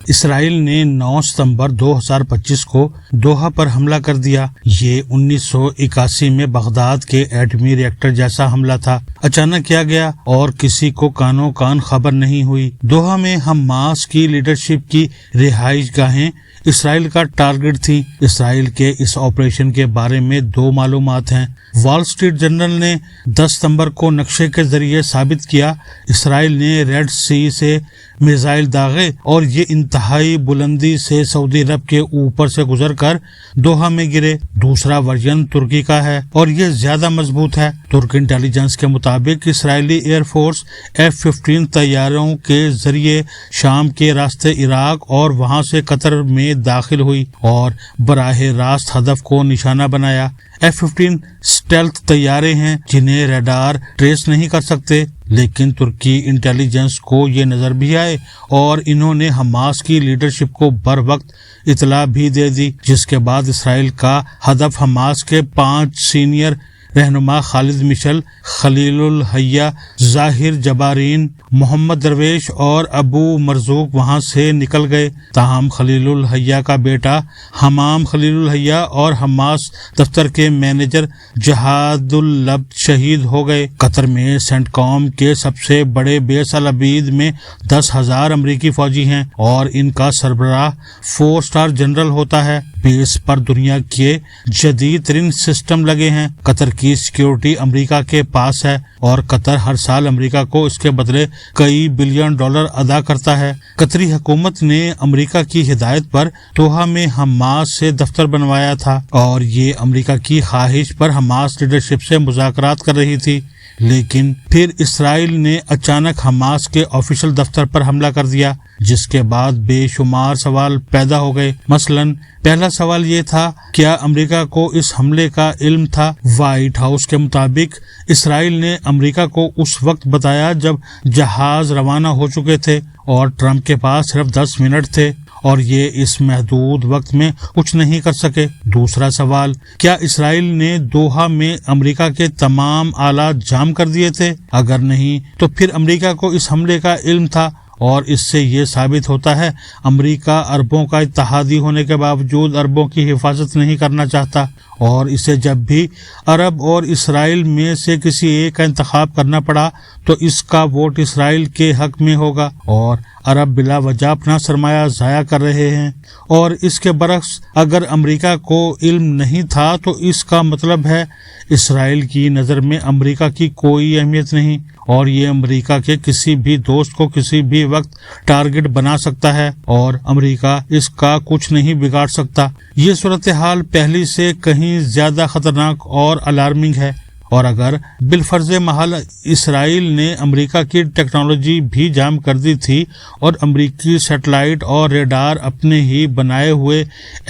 اسرائیل نے 9 ستمبر 2025 کو دوحہ پر حملہ کر دیا۔ یہ 1981 میں بغداد کے ایٹمی ری ایکٹر جیسا حملہ تھا، اچانک کیا گیا اور کسی کو کانوں کان خبر نہیں ہوئی۔ دوحہ میں حماس کی لیڈرشپ کی رہائش گاہیں اسرائیل کا ٹارگٹ تھی۔ اسرائیل کے اس آپریشن کے بارے میں 2 معلومات ہیں۔ وال اسٹریٹ جرنل نے 10 ستمبر کو نقشے کے ذریعے ثابت کیا اسرائیل نے ریڈ سی سے میزائل داغے اور یہ انتہائی بلندی سے سعودی عرب کے اوپر سے گزر کر دوحہ میں گرے۔ دوسرا ورژن ترکی کا ہے اور یہ زیادہ مضبوط ہے۔ ترک انٹیلیجنس کے مطابق اسرائیلی ایئر فورس F-15 طیاروں کے ذریعے شام کے راستے عراق اور وہاں سے قطر میں داخل ہوئی اور براہ راست ہدف کو نشانہ بنایا۔ F-15 اسٹیلتھ طیارے ہیں جنہیں ریڈار ٹریس نہیں کر سکتے، لیکن ترکی انٹیلیجنس کو یہ نظر بھی آئے اور انہوں نے حماس کی لیڈرشپ کو بر وقت اطلاع بھی دے دی، جس کے بعد اسرائیل کا ہدف حماس کے 5 سینئر رہنما خالد مشعل، خلیل الحیہ، ظاہر جبارین، محمد درویش اور ابو مرزوق وہاں سے نکل گئے۔ تاہم خلیل الحیہ کا بیٹا حمام خلیل الحیہ اور حماس دفتر کے مینیجر جہاد العبد شہید ہو گئے۔ قطر میں سینٹ کام کے سب سے بڑے بیس العبید میں 10,000 امریکی فوجی ہیں اور ان کا سربراہ 4 اسٹار جنرل ہوتا ہے۔ بیس پر دنیا کے جدید ترین سسٹم لگے ہیں۔ قطر کی سیکیورٹی امریکہ کے پاس ہے اور قطر ہر سال امریکہ کو اس کے بدلے کئی بلین ڈالر ادا کرتا ہے۔ قطری حکومت نے امریکہ کی ہدایت پر دوحہ میں حماس سے دفتر بنوایا تھا اور یہ امریکہ کی خواہش پر حماس لیڈرشپ سے مذاکرات کر رہی تھی، لیکن پھر اسرائیل نے اچانک حماس کے آفیشل دفتر پر حملہ کر دیا، جس کے بعد بے شمار سوال پیدا ہو گئے۔ مثلاً پہلا سوال یہ تھا، کیا امریکہ کو اس حملے کا علم تھا؟ وائٹ ہاؤس کے مطابق اسرائیل نے امریکہ کو اس وقت بتایا جب جہاز روانہ ہو چکے تھے اور ٹرمپ کے پاس صرف 10 منٹ تھے اور یہ اس محدود وقت میں کچھ نہیں کر سکے۔ دوسرا سوال، کیا اسرائیل نے دوحہ میں امریکہ کے تمام آلات جام کر دیے تھے؟ اگر نہیں تو پھر امریکہ کو اس حملے کا علم تھا، اور اس سے یہ ثابت ہوتا ہے امریکہ عربوں کا اتحادی ہونے کے باوجود عربوں کی حفاظت نہیں کرنا چاہتا، اور اسے جب بھی عرب اور اسرائیل میں سے کسی ایک کا انتخاب کرنا پڑا تو اس کا ووٹ اسرائیل کے حق میں ہوگا، اور عرب بلا وجہ اپنا سرمایہ ضائع کر رہے ہیں۔ اور اس کے برعکس اگر امریکہ کو علم نہیں تھا تو اس کا مطلب ہے اسرائیل کی نظر میں امریکہ کی کوئی اہمیت نہیں، اور یہ امریکہ کے کسی بھی دوست کو کسی بھی وقت ٹارگٹ بنا سکتا ہے اور امریکہ اس کا کچھ نہیں بگاڑ سکتا۔ یہ صورتحال پہلی سے کہیں زیادہ خطرناک اور الارمنگ ہے، اور اگر بالفرض محال اسرائیل نے امریکہ کی ٹیکنالوجی بھی جام کر دی تھی اور امریکی سیٹلائٹ اور ریڈار اپنے ہی بنائے ہوئے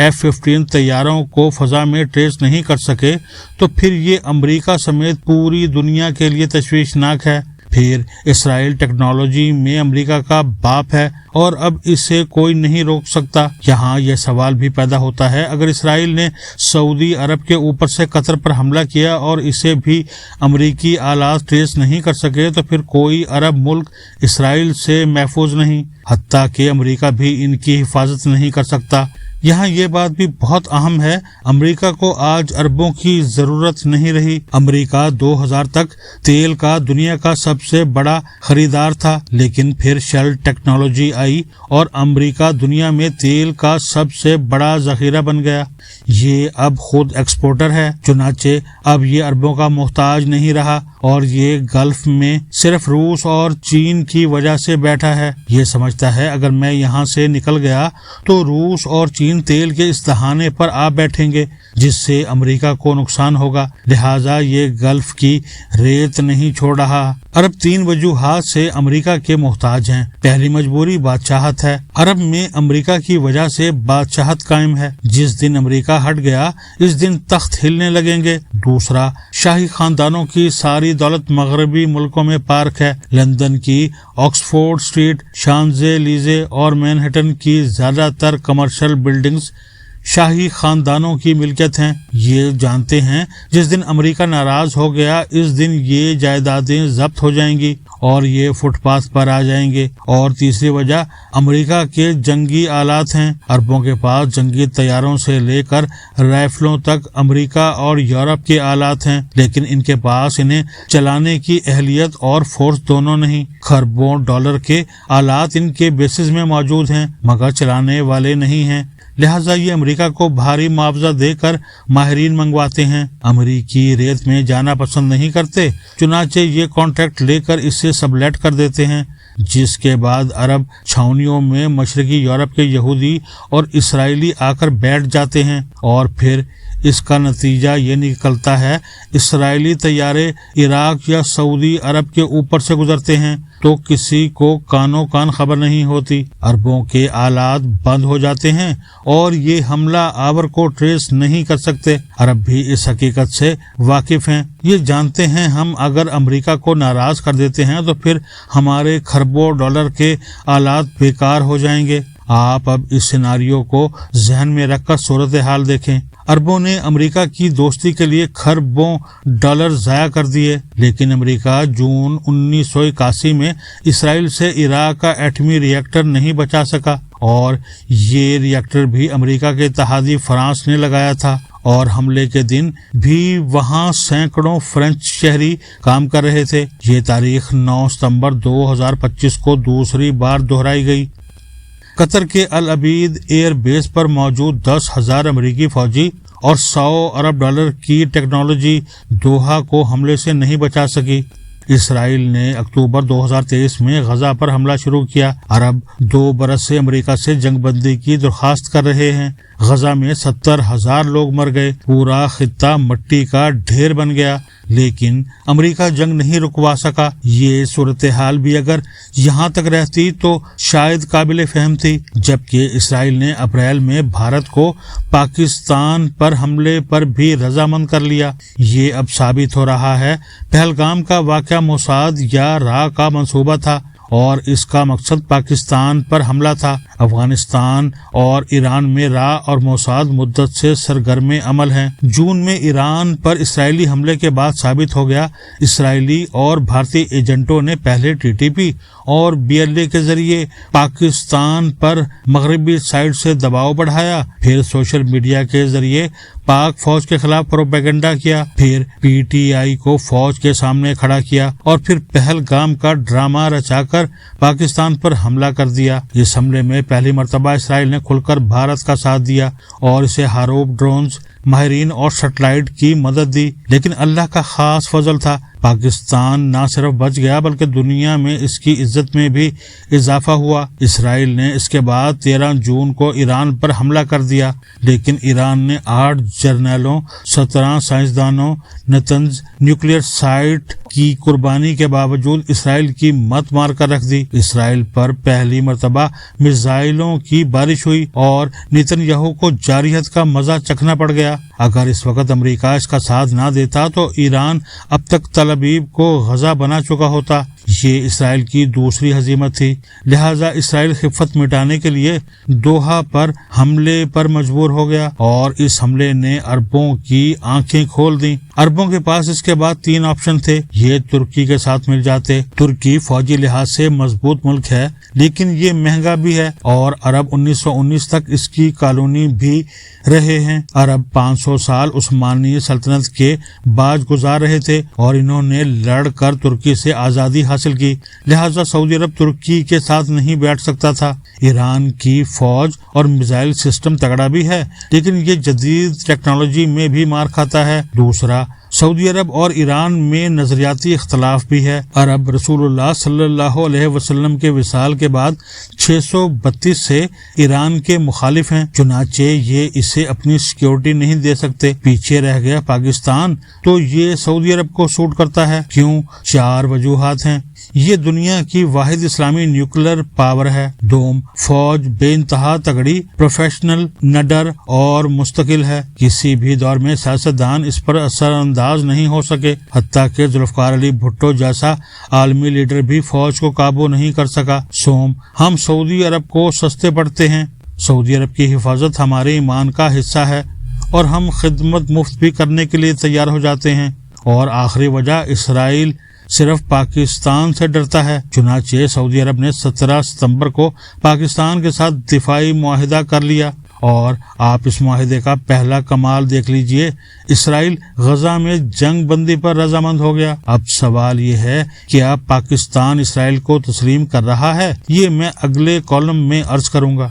F-15 طیاروں کو فضا میں ٹریس نہیں کر سکے تو پھر یہ امریکہ سمیت پوری دنیا کے لیے تشویشناک ہے۔ پھر اسرائیل ٹیکنالوجی میں امریکہ کا باپ ہے اور اب اسے کوئی نہیں روک سکتا۔ یہاں یہ سوال بھی پیدا ہوتا ہے، اگر اسرائیل نے سعودی عرب کے اوپر سے قطر پر حملہ کیا اور اسے بھی امریکی آلات ٹریس نہیں کر سکے تو پھر کوئی عرب ملک اسرائیل سے محفوظ نہیں، حتیٰ کہ امریکہ بھی ان کی حفاظت نہیں کر سکتا۔ یہاں یہ بات بھی بہت اہم ہے، امریکہ کو آج عربوں کی ضرورت نہیں رہی۔ امریکہ 2000 تک تیل کا دنیا کا سب سے بڑا خریدار تھا، لیکن پھر شیل ٹیکنالوجی آئی اور امریکہ دنیا میں تیل کا سب سے بڑا ذخیرہ بن گیا۔ یہ اب خود ایکسپورٹر ہے، چنانچہ اب یہ عربوں کا محتاج نہیں رہا اور یہ گلف میں صرف روس اور چین کی وجہ سے بیٹھا ہے۔ یہ سمجھتا ہے اگر میں یہاں سے نکل گیا تو روس اور چین تیل کے اس دہانے پر آ بیٹھیں گے جس سے امریکہ کو نقصان ہوگا، لہٰذا یہ گلف کی ریت نہیں چھوڑ رہا۔ عرب 3 وجوہات سے امریکہ کے محتاج ہیں۔ پہلی مجبوری بادشاہت ہے، عرب میں امریکہ کی وجہ سے بادشاہت قائم ہے، جس دن امریکہ ہٹ گیا اس دن تخت ہلنے لگیں گے۔ دوسرا، شاہی خاندانوں کی ساری دولت مغربی ملکوں میں پارک ہے، لندن کی آکسفورڈ اسٹریٹ، شانزے لیزے اور مینہٹن کی زیادہ تر کمرشل بلڈنگز شاہی خاندانوں کی ملکیت ہیں۔ یہ جانتے ہیں جس دن امریکہ ناراض ہو گیا اس دن یہ جائیدادیں ضبط ہو جائیں گی اور یہ فٹ پاتھ پر آ جائیں گے۔ اور تیسری وجہ امریکہ کے جنگی آلات ہیں۔ اربوں کے پاس جنگی طیاروں سے لے کر رائفلوں تک امریکہ اور یورپ کے آلات ہیں، لیکن ان کے پاس انہیں چلانے کی اہلیت اور فورس دونوں نہیں۔ خربوں ڈالر کے آلات ان کے بیسز میں موجود ہیں مگر چلانے والے نہیں ہیں، لہٰذا یہ امریکہ کو بھاری معاوضہ دے کر ماہرین منگواتے ہیں۔ امریکی ریت میں جانا پسند نہیں کرتے، چنانچہ یہ کانٹریکٹ لے کر اسے سبلیٹ کر دیتے ہیں، جس کے بعد عرب چھاؤنیوں میں مشرقی یورپ کے یہودی اور اسرائیلی آ کر بیٹھ جاتے ہیں، اور پھر اس کا نتیجہ یہ نکلتا ہے اسرائیلی طیارے عراق یا سعودی عرب کے اوپر سے گزرتے ہیں تو کسی کو کانوں کان خبر نہیں ہوتی، عربوں کے آلات بند ہو جاتے ہیں اور یہ حملہ آور کو ٹریس نہیں کر سکتے۔ عرب بھی اس حقیقت سے واقف ہیں، یہ جانتے ہیں ہم اگر امریکہ کو ناراض کر دیتے ہیں تو پھر ہمارے خربوں ڈالر کے آلات بیکار ہو جائیں گے۔ آپ اب اس سیناریو کو ذہن میں رکھ کر صورتحال دیکھیں۔ عربوں نے امریکہ کی دوستی کے لیے خربوں ڈالر ضائع کر دیے، لیکن امریکہ جون 1981 میں اسرائیل سے عراق کا ایٹمی ری ایکٹر نہیں بچا سکا، اور یہ ری ایکٹر بھی امریکہ کے اتحادی فرانس نے لگایا تھا، اور حملے کے دن بھی وہاں سینکڑوں فرینچ شہری کام کر رہے تھے۔ یہ تاریخ 9 ستمبر 2025 کو دوسری بار دہرائی گئی۔ قطر کے العبید ایئر بیس پر موجود 10,000 امریکی فوجی اور 100 ارب ڈالر کی ٹیکنالوجی دوحہ کو حملے سے نہیں بچا سکی۔ اسرائیل نے اکتوبر 2023 میں غزہ پر حملہ شروع کیا۔ عرب 2 برس سے امریکہ سے جنگ بندی کی درخواست کر رہے ہیں۔ غزہ میں 70,000 لوگ مر گئے، پورا خطہ مٹی کا ڈھیر بن گیا، لیکن امریکہ جنگ نہیں رکوا سکا۔ یہ صورتحال بھی اگر یہاں تک رہتی تو شاید قابل فہم تھی، جبکہ اسرائیل نے اپریل میں بھارت کو پاکستان پر حملے پر بھی رضامند کر لیا۔ یہ اب ثابت ہو رہا ہے پہلگام کا واقعہ موساد یا را کا منصوبہ تھا اور اس کا مقصد پاکستان پر حملہ تھا۔ افغانستان اور ایران میں را اور موساد مدت سے سرگرم عمل ہیں۔ جون میں ایران پر اسرائیلی حملے کے بعد ثابت ہو گیا اسرائیلی اور بھارتی ایجنٹوں نے پہلے TTP اور BLA کے ذریعے پاکستان پر مغربی سائڈ سے دباؤ بڑھایا، پھر سوشل میڈیا کے ذریعے پاک فوج کے خلاف پروپیگنڈا کیا، پھر PTI کو فوج کے سامنے کھڑا کیا اور پھر پہلگام کا ڈرامہ رچا کر پاکستان پر حملہ کر دیا۔ اس حملے میں پہلی مرتبہ اسرائیل نے کھل کر بھارت کا ساتھ دیا اور اسے ہاروب ڈرونز، ماہرین اور سیٹلائٹ کی مدد دی، لیکن اللہ کا خاص فضل تھا۔ پاکستان نہ صرف بچ گیا بلکہ دنیا میں اس کی عزت میں بھی اضافہ ہوا۔ اسرائیل نے اس کے بعد 13 جون کو ایران پر حملہ کر دیا، لیکن ایران نے 8 جرنیلوں، 17 سائنسدانوں، نتنز نیوکلیئر سائٹ کی قربانی کے باوجود اسرائیل کی مت مار کر رکھ دی۔ اسرائیل پر پہلی مرتبہ میزائلوں کی بارش ہوئی اور نیتن یاہو کو جارحیت کا مزہ چکھنا پڑ گیا۔ اگر اس وقت امریکہ اس کا ساتھ نہ دیتا تو ایران اب تک تل ابیب کو غزہ بنا چکا ہوتا۔ یہ اسرائیل کی دوسری ہزیمت تھی، لہٰذا اسرائیل خفت مٹانے کے لیے دوحہ پر حملے پر مجبور ہو گیا اور اس حملے نے عربوں کی آنکھیں کھول دیں۔ عربوں کے پاس اس کے بعد 3 آپشن تھے۔ یہ ترکی کے ساتھ مل جاتے۔ ترکی فوجی لحاظ سے مضبوط ملک ہے لیکن یہ مہنگا بھی ہے اور عرب 1919 تک اس کی کالونی بھی رہے ہیں۔ عرب 500 سال عثمانی سلطنت کے باج گزار رہے تھے اور انہوں نے لڑ کر ترکی سے آزادی حاصل کی، لہٰذا سعودی عرب ترکی کے ساتھ نہیں بیٹھ سکتا تھا۔ ایران کی فوج اور میزائل سسٹم تگڑا بھی ہے لیکن یہ جدید ٹیکنالوجی میں بھی مار کھاتا ہے۔ دوسرا، سعودی عرب اور ایران میں نظریاتی اختلاف بھی ہے۔ عرب رسول اللہ صلی اللہ علیہ وسلم کے وصال کے بعد 632 سے ایران کے مخالف ہیں، چنانچہ یہ اسے اپنی سیکیورٹی نہیں دے سکتے۔ پیچھے رہ گیا پاکستان تو یہ سعودی عرب کو سوٹ کرتا ہے۔ کیوں؟ 4 وجوہات ہیں۔ یہ دنیا کی واحد اسلامی نیوکلیر پاور ہے۔ دوم، فوج بے انتہا تگڑی، پروفیشنل، نڈر اور مستقل ہے۔ کسی بھی دور میں سیاستدان اس پر اثر انداز نہیں ہو سکے، حتیٰ کہ ذوالفقار علی بھٹو جیسا عالمی لیڈر بھی فوج کو قابو نہیں کر سکا۔ سوم، ہم سعودی عرب کو سستے پڑتے ہیں۔ سعودی عرب کی حفاظت ہمارے ایمان کا حصہ ہے اور ہم خدمت مفت بھی کرنے کے لیے تیار ہو جاتے ہیں۔ اور آخری وجہ، اسرائیل صرف پاکستان سے ڈرتا ہے، چنانچہ سعودی عرب نے 17 ستمبر کو پاکستان کے ساتھ دفاعی معاہدہ کر لیا، اور آپ اس معاہدے کا پہلا کمال دیکھ لیجئے، اسرائیل غزہ میں جنگ بندی پر رضامند ہو گیا۔ اب سوال یہ ہے کہ اب پاکستان اسرائیل کو تسلیم کر رہا ہے؟ یہ میں اگلے کالم میں عرض کروں گا۔